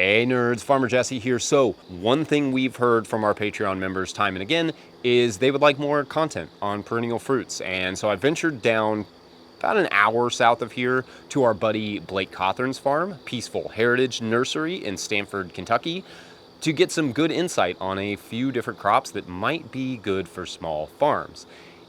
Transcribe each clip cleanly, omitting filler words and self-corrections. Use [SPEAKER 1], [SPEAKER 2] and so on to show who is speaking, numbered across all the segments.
[SPEAKER 1] Hey nerds, Farmer Jesse here. So one thing we've heard from our Patreon members time and again is they would like more content on perennial fruits. And so I ventured down about an hour south of here to our buddy Blake Cothren's farm, Peaceful Heritage Nursery in Stamford, Kentucky, to get some good insight on a few different crops that might be good for small farms.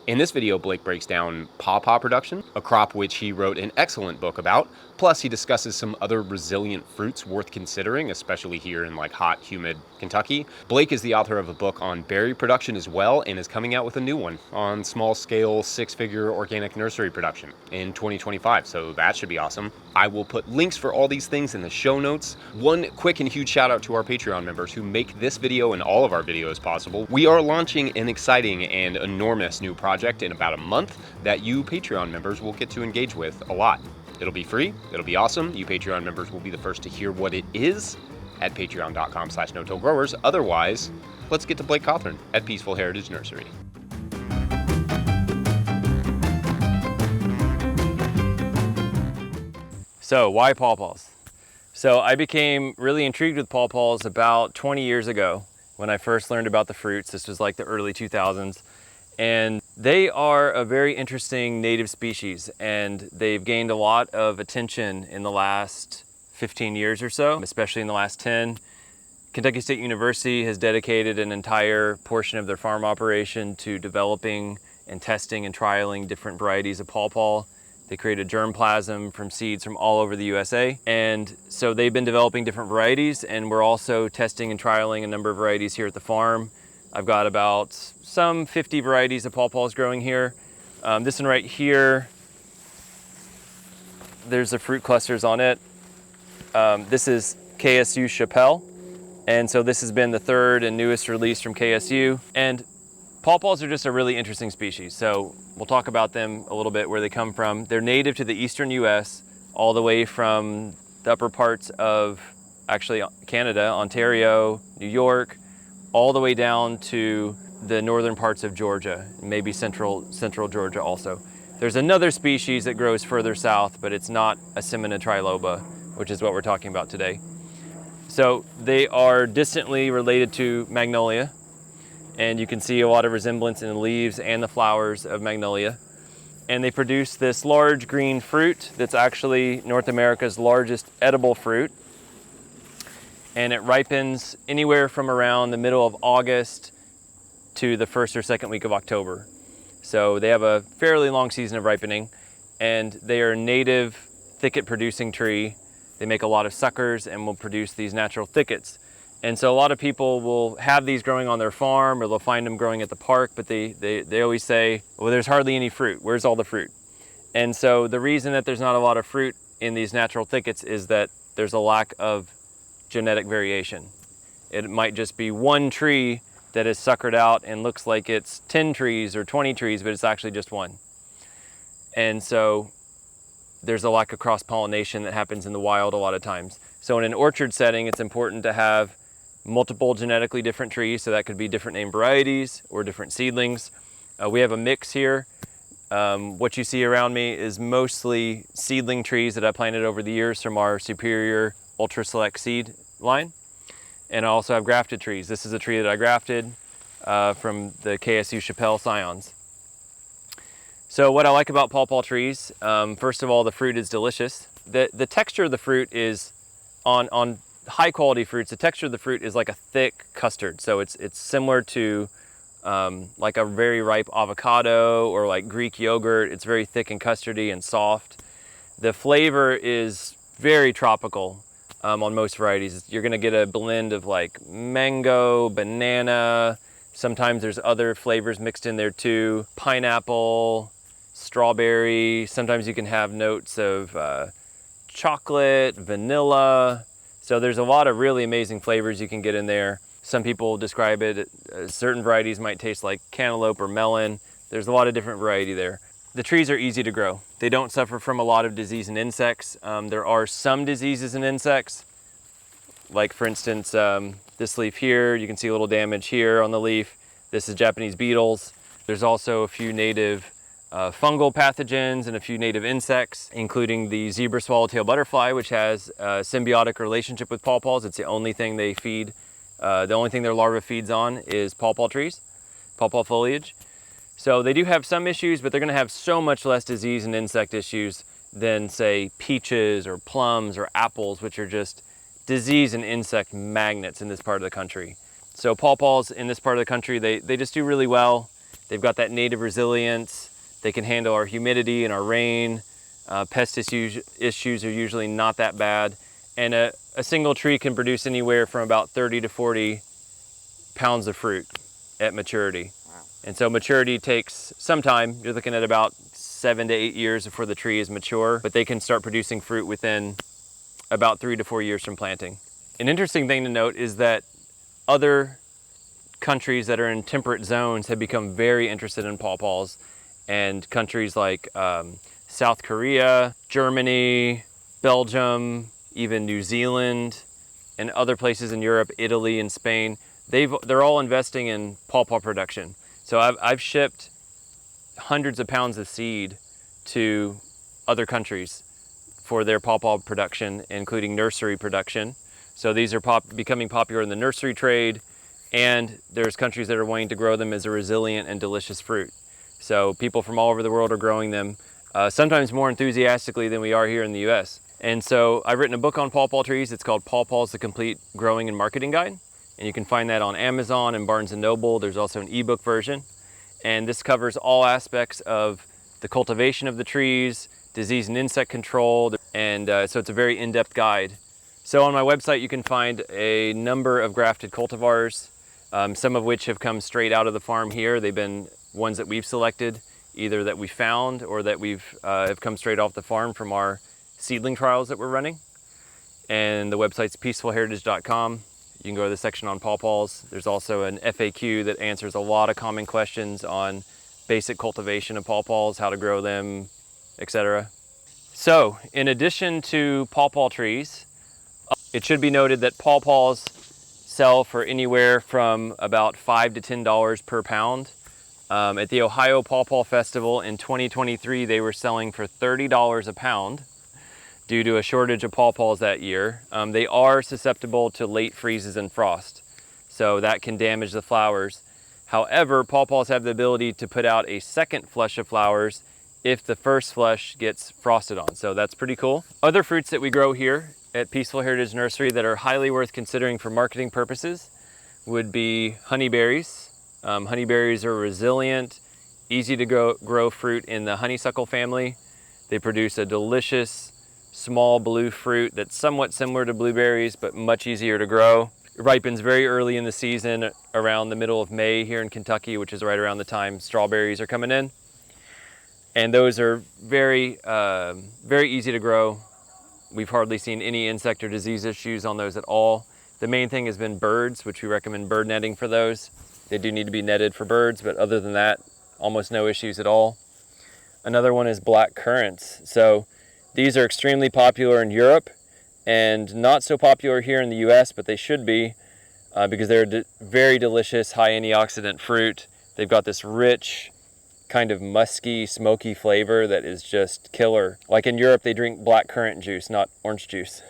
[SPEAKER 1] In this video, Blake breaks down pawpaw production, a crop which he wrote an excellent book about. Plus, he discusses some other resilient fruits worth considering, especially here in like hot, humid Kentucky. Blake is the author of a book on berry production as well, and is coming out with a new one on small-scale, six-figure organic nursery production in 2025, so that should be awesome. I will put links for all these things in the show notes. One quick and huge shout out to our Patreon members who make this video and all of our videos possible. We are launching an exciting and enormous new project in about a month that you Patreon members will get to engage with a lot. It'll be free, it'll be awesome. You Patreon members will be the first to hear what it is at patreon.com/no-till-growers. Otherwise, let's get to Blake Cothren at Peaceful Heritage Nursery.
[SPEAKER 2] So why pawpaws? So I became really intrigued with pawpaws about 20 years ago when I first learned about the fruits. This was like the early 2000s. And they are a very interesting native species, and they've gained a lot of attention in the last 15 years or so, especially in the last 10. Kentucky State University has dedicated an entire portion of their farm operation to developing and testing and trialing different varieties of pawpaw. They created germplasm from seeds from all over the USA. And so they've been developing different varieties, and we're also testing and trialing a number of varieties here at the farm. I've got about some 50 varieties of pawpaws growing here. This one right here, there's the fruit clusters on it. This is KSU Chappelle. And so this has been the third and newest release from KSU. And pawpaws are just a really interesting species. So we'll talk about them a little bit, where they come from. They're native to the eastern US, all the way from the upper parts of actually Canada, Ontario, New York, all the way down to the northern parts of Georgia, maybe central Georgia also. There's another species that grows further south, but it's not Asimina triloba, which is what we're talking about today. So they are distantly related to magnolia, and you can see a lot of resemblance in the leaves and the flowers of magnolia. And they produce this large green fruit that's actually North America's largest edible fruit. And it ripens anywhere from around the middle of August to the first or second week of October. So they have a fairly long season of ripening, and they are a native thicket producing tree. They make a lot of suckers and will produce these natural thickets. And so a lot of people will have these growing on their farm, or they'll find them growing at the park, but they always say, well, there's hardly any fruit. Where's all the fruit? And so the reason that there's not a lot of fruit in these natural thickets is that there's a lack of genetic variation. It might just be one tree that is suckered out and looks like it's 10 trees or 20 trees, but it's actually just one. And so there's a lack of cross-pollination that happens in the wild a lot of times. So in an orchard setting, it's important to have multiple genetically different trees. So that could be different name varieties or different seedlings. We have a mix here. What you see around me is mostly seedling trees that I planted over the years from our Superior Ultra Select seed line. And I also have grafted trees. This is a tree that I grafted from the KSU Chappelle scions. So what I like about pawpaw trees, first of all, the fruit is delicious. The texture of the fruit is, on high quality fruits, the texture of the fruit is like a thick custard. So it's similar to like a very ripe avocado or like Greek yogurt. It's very thick and custardy and soft. The flavor is very tropical. On most varieties, you're gonna get a blend of like mango, banana, sometimes there's other flavors mixed in there too, pineapple, strawberry, sometimes you can have notes of chocolate, vanilla. So there's a lot of really amazing flavors you can get in there. Some people describe it, certain varieties might taste like cantaloupe or melon. There's a lot of different variety there. The trees are easy to grow. They don't suffer from a lot of disease and insects. There are some diseases and insects, like for instance, this leaf here, you can see a little damage here on the leaf. This is Japanese beetles. There's also a few native fungal pathogens and a few native insects, including the zebra swallowtail butterfly, which has a symbiotic relationship with pawpaws. It's the only thing they feed, the only thing their larva feeds on is pawpaw trees, pawpaw foliage. So they do have some issues, but they're gonna have so much less disease and insect issues than, say, peaches or plums or apples, which are just disease and insect magnets in this part of the country. So pawpaws in this part of the country, they just do really well. They've got that native resilience. They can handle our humidity and our rain. Pest issues are usually not that bad. And a single tree can produce anywhere from about 30 to 40 pounds of fruit at maturity. Wow. And so maturity takes some time. You're looking at about 7 to 8 years before the tree is mature, but they can start producing fruit within about 3 to 4 years from planting. An interesting thing to note is that other countries that are in temperate zones have become very interested in pawpaws, and countries like South Korea, Germany, Belgium, even New Zealand, and other places in Europe, Italy and Spain, they're all investing in pawpaw production. So I've shipped hundreds of pounds of seed to other countries for their pawpaw production, including nursery production. So these are becoming popular in the nursery trade, and there's countries that are wanting to grow them as a resilient and delicious fruit. So people from all over the world are growing them, sometimes more enthusiastically than we are here in the US. And so I've written a book on pawpaw trees. It's called Pawpaws, the Complete Growing and Marketing Guide. And you can find that on Amazon and Barnes & Noble. There's also an ebook version. And this covers all aspects of the cultivation of the trees, disease and insect control, and so it's a very in-depth guide. So on my website you can find a number of grafted cultivars, some of which have come straight out of the farm here. They've been ones that we've selected, either that we found or that have come straight off the farm from our seedling trials that we're running. And the website's peacefulheritage.com. You can go to the section on pawpaws. There's also an FAQ that answers a lot of common questions on basic cultivation of pawpaws, how to grow them, etc. So, in addition to pawpaw trees, it should be noted that pawpaws sell for anywhere from about $5 to $10 per pound. At the Ohio Pawpaw Festival in 2023, they were selling for $30 a pound due to a shortage of pawpaws that year. They are susceptible to late freezes and frost, so that can damage the flowers. However, pawpaws have the ability to put out a second flush of flowers if the first flush gets frosted on, so that's pretty cool. Other fruits that we grow here at Peaceful Heritage Nursery that are highly worth considering for marketing purposes would be honeyberries. Honeyberries are resilient, easy to grow fruit in the honeysuckle family. They produce a delicious small blue fruit that's somewhat similar to blueberries, but much easier to grow. It ripens very early in the season, around the middle of May here in Kentucky, which is right around the time strawberries are coming in. And those are very easy to grow. We've hardly seen any insect or disease issues on those at all. The main thing has been birds, which we recommend bird netting for those. They do need to be netted for birds, but other than that, almost no issues at all. Another one is black currants. So these are extremely popular in Europe and not so popular here in the US, but they should be because they're very delicious, high antioxidant fruit. They've got this rich, kind of musky, smoky flavor that is just killer. Like in Europe, they drink black currant juice, not orange juice.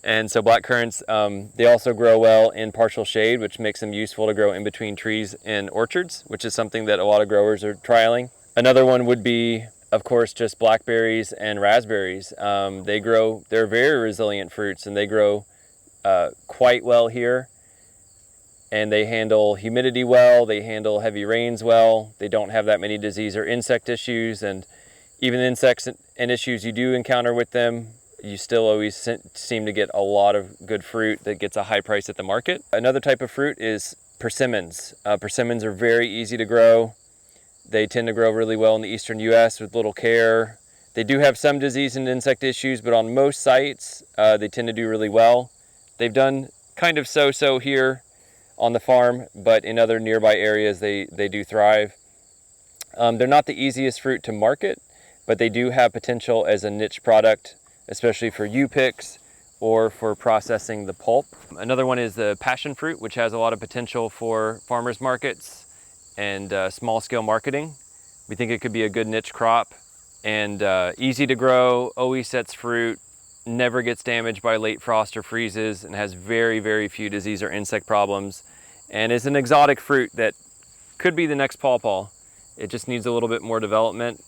[SPEAKER 2] And so black currants, they also grow well in partial shade, which makes them useful to grow in between trees in orchards, which is something that a lot of growers are trialing. Another one would be, of course, just blackberries and raspberries. They're very resilient fruits, and they grow quite well here. And they handle humidity well, they handle heavy rains well, they don't have that many disease or insect issues, and even insects and issues you do encounter with them, you still always seem to get a lot of good fruit that gets a high price at the market. Another type of fruit is persimmons. Persimmons are very easy to grow. They tend to grow really well in the eastern US with little care. They do have some disease and insect issues, but on most sites, they tend to do really well. They've done kind of so-so here on the farm, but in other nearby areas, they do thrive. They're not the easiest fruit to market, but they do have potential as a niche product, especially for U-picks or for processing the pulp. Another one is the passion fruit, which has a lot of potential for farmers markets and small-scale marketing. We think it could be a good niche crop, and easy to grow, always sets fruit, never gets damaged by late frost or freezes, and has very, very few disease or insect problems, and is an exotic fruit that could be the next pawpaw. It just needs a little bit more development.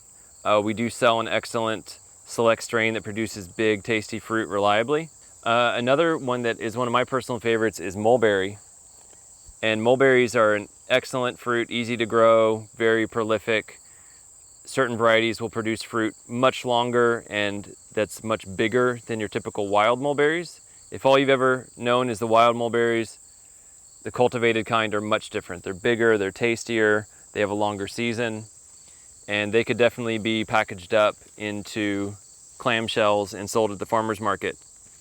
[SPEAKER 2] We do sell an excellent select strain that produces big, tasty fruit reliably. Another one that is one of my personal favorites is mulberry. And mulberries are an excellent fruit, easy to grow, very prolific. Certain varieties will produce fruit much longer and that's much bigger than your typical wild mulberries. If all you've ever known is the wild mulberries, the cultivated kind are much different. They're bigger, they're tastier, they have a longer season, and they could definitely be packaged up into clamshells and sold at the farmer's market.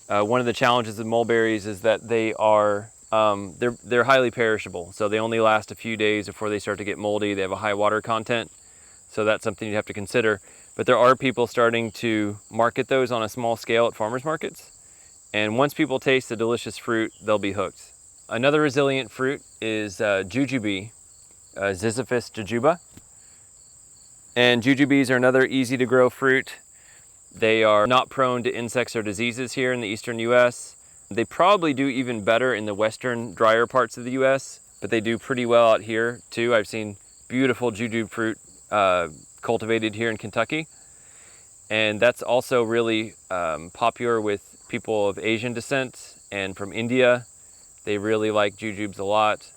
[SPEAKER 2] One of the challenges of mulberries is that they are they're highly perishable, so they only last a few days before they start to get moldy. They have a high water content, so that's something you have to consider. But there are people starting to market those on a small scale at farmers markets, and once people taste the delicious fruit, they'll be hooked. Another resilient fruit is jujube, Ziziphus jujuba. And jujubes are another easy to grow fruit. They are not prone to insects or diseases here in the eastern US. They probably do even better in the western, drier parts of the US, but they do pretty well out here too. I've seen beautiful jujube fruit cultivated here in Kentucky. And that's also really popular with people of Asian descent and from India. They really like jujubes a lot,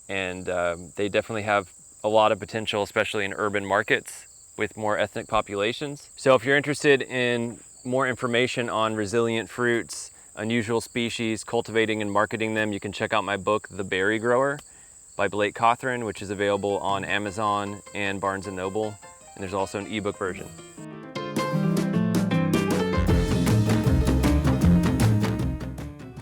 [SPEAKER 2] and they definitely have a lot of potential, especially in urban markets with more ethnic populations. So if you're interested in more information on resilient fruits, unusual species, cultivating and marketing them, you can check out my book, The Berry Grower by Cothren, which is available on Amazon and Barnes & Noble. And there's also an ebook version.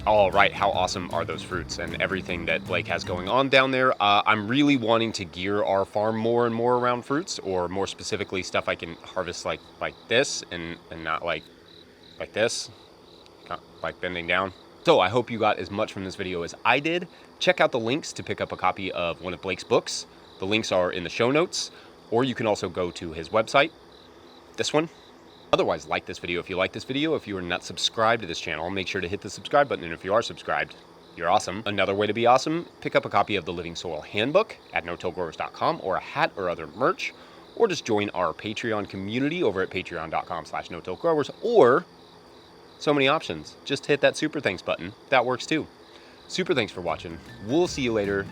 [SPEAKER 1] All right, how awesome are those fruits and everything that Blake has going on down there? I'm really wanting to gear our farm more and more around fruits, or more specifically stuff I can harvest like this and not like this, like bending down. So I hope you got as much from this video as I did. Check out the links to pick up a copy of one of Blake's books. The links are in the show notes, or you can also go to his website, this one. Otherwise, like this video if you like this video. If you are not subscribed to this channel, make sure to hit the subscribe button. And if you are subscribed, you're awesome. Another way to be awesome, pick up a copy of the Living Soil Handbook at no-tillgrowers.com, or a hat or other merch, or just join our Patreon community over at patreon.com/no-tillgrowers, or so many options. Just hit that super thanks button. That works too. Super thanks for watching. We'll see you later.